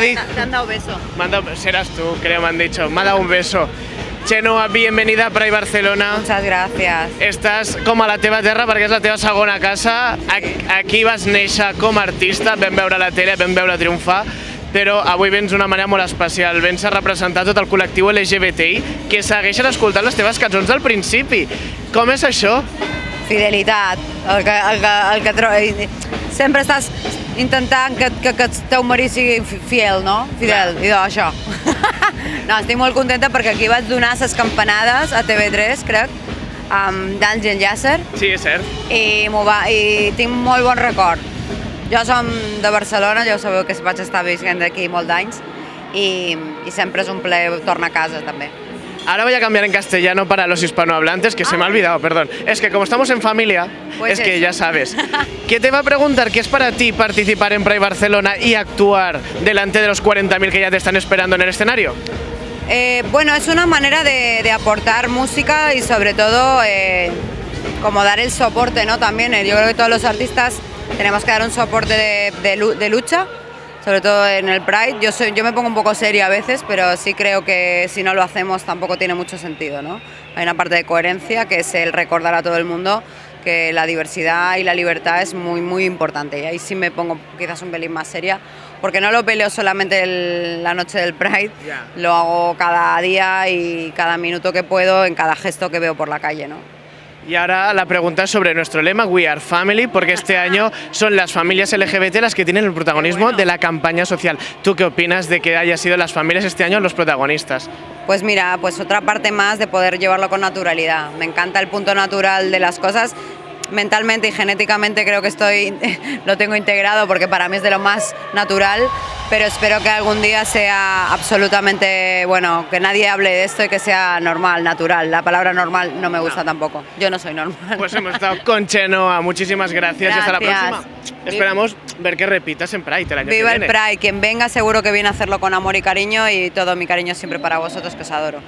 dicho... Te han dado beso. Serás tú, creo, me han dicho. Me ha dado un beso. Chenoa, bienvenida a Pride Barcelona. Muchas gracias. Estàs com a la teva terra perquè és la teva segona casa. Aquí vas néixer com a artista, vam veure la tele, vam veure triomfar, però avui vens d'una manera molt especial. Vens a representar tot el col·lectiu LGBTI que segueixen escoltant les teves cançons del principi. Com és això? Fidelitat. Sempre estàs intentant que el teu marit sigui fiel, no? Fidel, i això. No, estic molt contenta perquè aquí vaig donar les campanades a TV3, crec, d'Àngel Llàcer. Sí, és cert. I tinc molt bon record. Jo som de Barcelona, ja ho sabeu que vaig estar visquent aquí molt d'anys i sempre és un plaer tornar a casa també. Ahora voy a cambiar en castellano para los hispanohablantes, que se me ha olvidado, perdón. Es que como estamos en familia, Pues es que eso. ya sabes. ¿Qué te va a preguntar? ¿Qué es para ti participar en Pride Barcelona y actuar delante de los 40.000 que ya te están esperando en el escenario? Bueno, es una manera de aportar música y sobre todo como dar el soporte, ¿no? También yo creo que todos los artistas tenemos que dar un soporte de lucha, sobre todo en el Pride. Yo me pongo un poco seria a veces, pero sí creo que si no lo hacemos tampoco tiene mucho sentido, ¿no? Hay una parte de coherencia que es el recordar a todo el mundo que la diversidad y la libertad es muy, muy importante. Y ahí sí me pongo quizás un pelín más seria, porque no lo peleo solamente la noche del Pride, lo hago cada día y cada minuto que puedo, en cada gesto que veo por la calle, ¿no? Y ahora la pregunta es sobre nuestro lema We Are Family, porque este año son las familias LGBT las que tienen el protagonismo de la campaña social. ¿Tú qué opinas de que haya sido las familias este año los protagonistas? Pues mira, pues otra parte más de poder llevarlo con naturalidad. Me encanta el punto natural de las cosas. Mentalmente y genéticamente creo que lo tengo integrado porque para mí es de lo más natural, pero espero que algún día sea absolutamente, bueno, que nadie hable de esto y que sea normal, natural. La palabra normal no me gusta tampoco, yo no soy normal. Pues hemos estado con Chenoa, muchísimas gracias y hasta la próxima. Esperamos ver que repitas en Pride el año que Viva viene. el Pride, quien venga seguro que viene a hacerlo con amor y cariño y todo mi cariño siempre para vosotros que os adoro.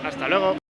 Hasta luego.